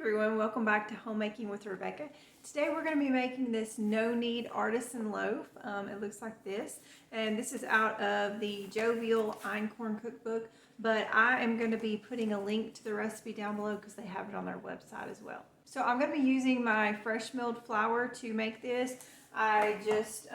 everyone, welcome back to Homemaking with Rebecca. Today we're going to be making this no-knead artisan loaf. It looks like this, and this is out of the Jovial Einkorn cookbook, but I am going to be putting a link to the recipe down below because they have it on their website as well. So I'm going to be using my fresh milled flour to make this. I just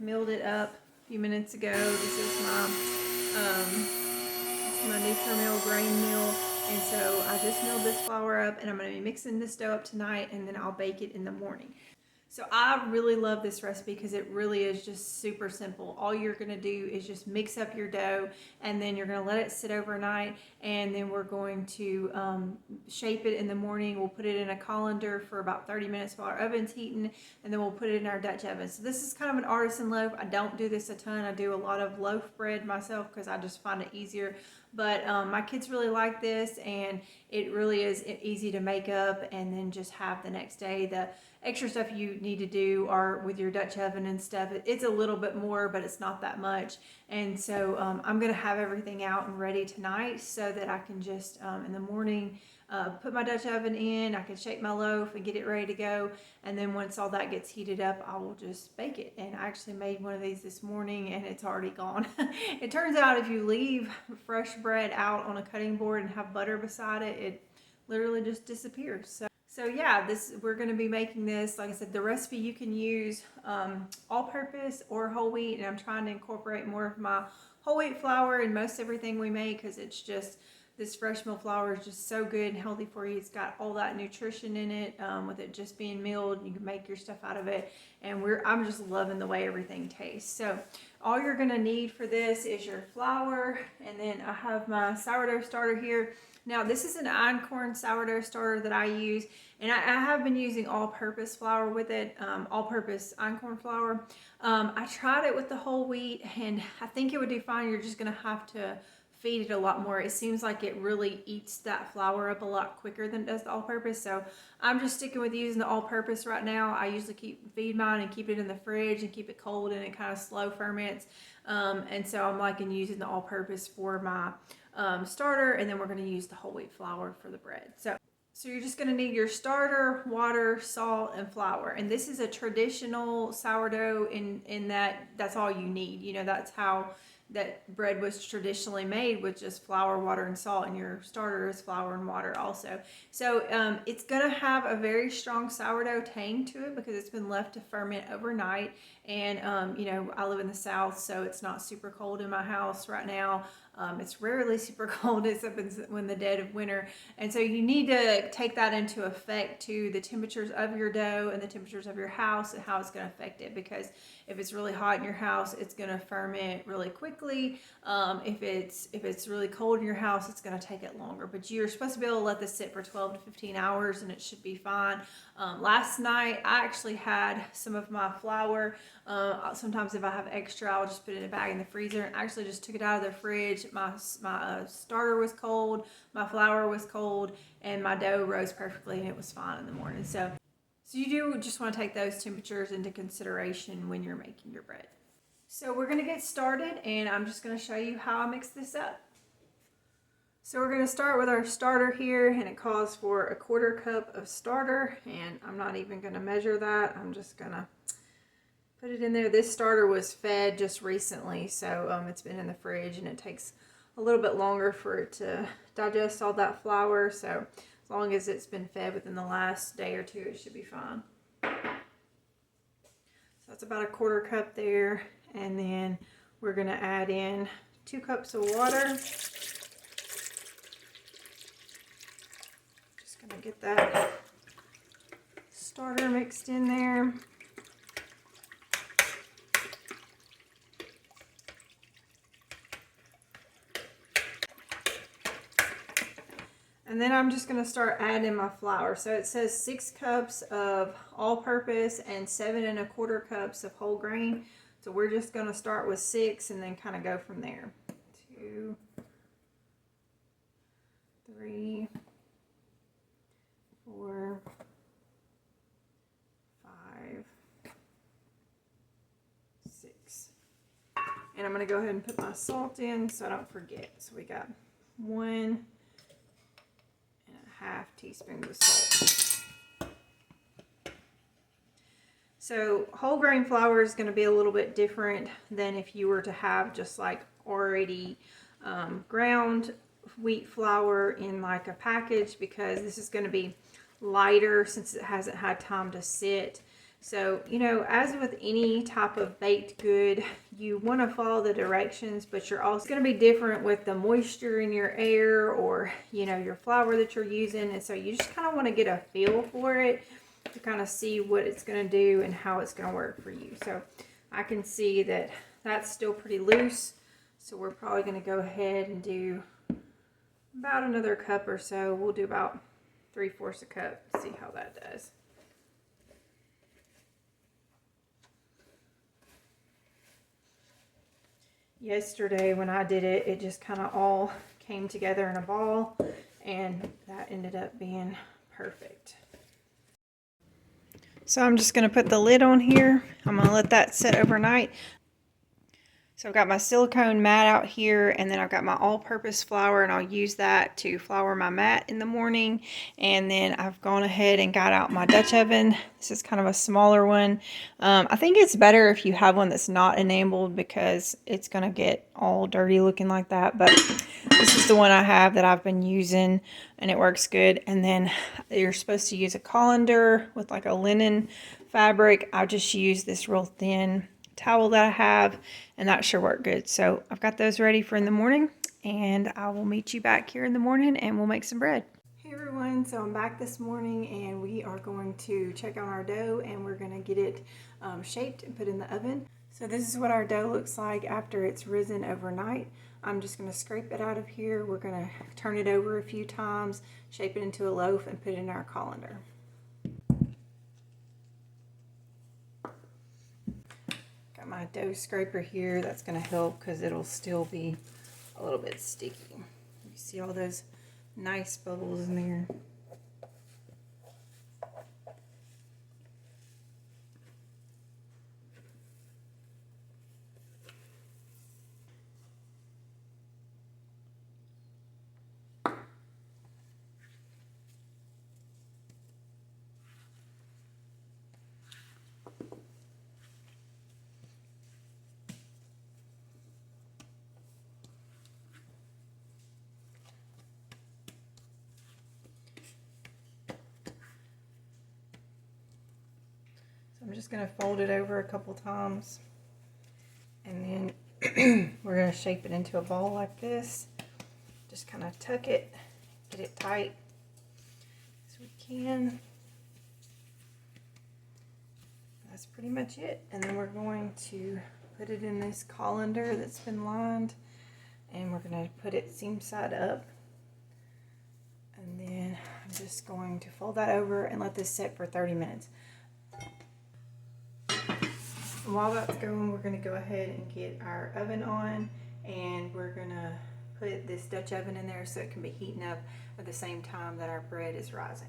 milled it up a few minutes ago. This is my Nutrimill grain mill. And so I just milled this flour up, and I'm going to be mixing this dough up tonight, and then I'll bake it in the morning. So I really love this recipe because it really is just super simple. All you're going to do is just mix up your dough, and then you're going to let it sit overnight, and then we're going to shape it in the morning. We'll put it in a colander for about 30 minutes while our oven's heating, and then we'll put it in our Dutch oven. So this is kind of an artisan loaf. I don't do this a ton. I do a lot of loaf bread myself because I just find it easier. But my kids really like this, and it really is easy to make up and then just have the next day. The extra stuff you need to do are with your Dutch oven and stuff. It's a little bit more, but it's not that much. And so I'm going to have everything out and ready tonight so that I can just in the morning put my Dutch oven in. I can shape my loaf and get it ready to go. And then once all that gets heated up, I will just bake it. And I actually made one of these this morning, and it's already gone. It turns out if you leave fresh bread out on a cutting board and have butter beside it, it literally just disappears. So yeah, we're going to be making this. Like I said, the recipe you can use all-purpose or whole wheat, and I'm trying to incorporate more of my whole wheat flour in most everything we make because it's just, this fresh milled flour is just so good and healthy for you. It's got all that nutrition in it with it just being milled. You can make your stuff out of it, and I'm just loving the way everything tastes. So all you're going to need for this is your flour, and then I have my sourdough starter here. Now this is an Einkorn sourdough starter that I use, and I have been using all-purpose flour with it, all-purpose Einkorn flour. I tried it with the whole wheat, and I think it would do fine. You're just going to have to feed it a lot more. It seems like it really eats that flour up a lot quicker than it does the all-purpose. So I'm just sticking with using the all-purpose right now. I usually feed mine and keep it in the fridge and keep it cold, and it kind of slow ferments. And so I'm liking using the all-purpose for my starter, and then we're going to use the whole wheat flour for the bread. So you're just going to need your starter, water, salt, and flour. And this is a traditional sourdough in that that's all you need. You know, that's how that bread was traditionally made, with just flour, water, and salt, and your starter is flour and water also. So it's gonna have a very strong sourdough tang to it because it's been left to ferment overnight. And you know, I live in the South, so it's not super cold in my house right now. It's rarely super cold except when the dead of winter. And so you need to take that into effect to the temperatures of your dough and the temperatures of your house and how it's going to affect it. Because if it's really hot in your house, it's going to ferment really quickly. If it's really cold in your house, it's going to take it longer. But you're supposed to be able to let this sit for 12 to 15 hours and it should be fine. Last night, I actually had some of my flour. Sometimes if I have extra, I'll just put it in a bag in the freezer. And I actually just took it out of the fridge. My starter was cold, my flour was cold, and my dough rose perfectly, and it was fine in the morning. So you do just want to take those temperatures into consideration when you're making your bread. So we're going to get started, and I'm just going to show you how I mix this up. So we're going to start with our starter here, and it calls for 1/4 cup of starter, and I'm not even going to measure that. I'm just going to put it in there. This starter was fed just recently, so it's been in the fridge, and it takes a little bit longer for it to digest all that flour. So as long as it's been fed within the last day or two, it should be fine. So that's about 1/4 cup there, and then we're going to add in 2 cups of water. Just going to get that starter mixed in there. And then I'm just going to start adding my flour. So it says 6 cups of all-purpose and 7 1/4 cups of whole grain. So we're just going to start with 6 and then kind of go from there. 2, 3, 4, 5, 6. And I'm going to go ahead and put my salt in so I don't forget. So we got 1 1/2 teaspoon of salt. So whole grain flour is going to be a little bit different than if you were to have just like already ground wheat flour in like a package, because this is going to be lighter since it hasn't had time to sit. So, you know, as with any type of baked good, you want to follow the directions, but you're also going to be different with the moisture in your air or, you know, your flour that you're using. And so you just kind of want to get a feel for it to kind of see what it's going to do and how it's going to work for you. So I can see that that's still pretty loose. So we're probably going to go ahead and do about another cup or so. We'll do about 3/4 a cup, see how that does. Yesterday when I did it, it just kind of all came together in a ball, and that ended up being perfect. So I'm just going to put the lid on here. I'm going to let that sit overnight. So I've got my silicone mat out here, and then I've got my all-purpose flour, and I'll use that to flour my mat in the morning. And then I've gone ahead and got out my Dutch oven. This is kind of a smaller one. I think it's better if you have one that's not enameled, because it's going to get all dirty looking like that. But this is the one I have that I've been using, and it works good. And then you're supposed to use a colander with like a linen fabric. I just use this real thin towel that I have, and that should work good. So I've got those ready for in the morning, and I will meet you back here in the morning and we'll make some bread. Hey everyone, so I'm back this morning, and we are going to check on our dough, and we're going to get it shaped and put in the oven. So this is what our dough looks like after it's risen overnight. I'm just going to scrape it out of here. We're going to turn it over a few times, shape it into a loaf, and put it in our colander. My dough scraper here, that's going to help because it'll still be a little bit sticky. You see all those nice bubbles in there. I'm just going to fold it over a couple times, and then we're going to shape it into a ball like this. Just kind of tuck it, get it tight as we can. That's pretty much it. And then we're going to put it in this colander that's been lined, and we're going to put it seam side up. And then I'm just going to fold that over and let this sit for 30 minutes. While that's going, we're going to go ahead and get our oven on, and we're going to put this Dutch oven in there so it can be heating up at the same time that our bread is rising.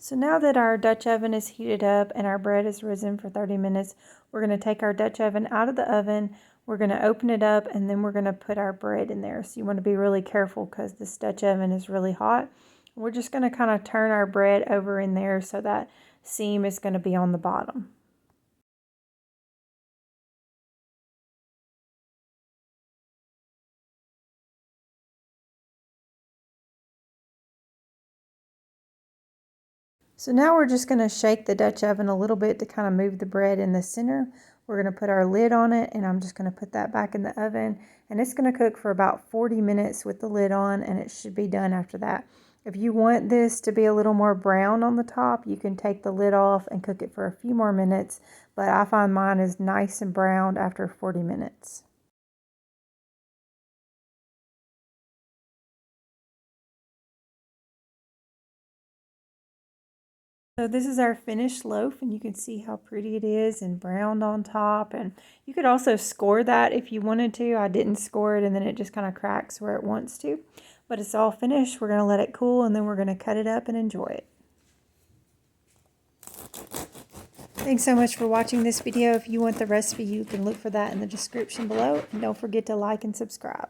So now that our Dutch oven is heated up and our bread is risen for 30 minutes, we're going to take our Dutch oven out of the oven. We're going to open it up, and then we're going to put our bread in there. So you want to be really careful because this Dutch oven is really hot. We're just going to kind of turn our bread over in there so that seam is going to be on the bottom. So now we're just going to shake the Dutch oven a little bit to kind of move the bread in the center. We're going to put our lid on it, and I'm just going to put that back in the oven, and it's going to cook for about 40 minutes with the lid on, and it should be done after that. If you want this to be a little more brown on the top, you can take the lid off and cook it for a few more minutes, but I find mine is nice and browned after 40 minutes. So this is our finished loaf, and you can see how pretty it is and browned on top. And you could also score that if you wanted to. I didn't score it, and then it just kind of cracks where it wants to. But it's all finished. We're going to let it cool and then we're going to cut it up and enjoy it. Thanks so much for watching this video. If you want the recipe, you can look for that in the description below. And don't forget to like and subscribe.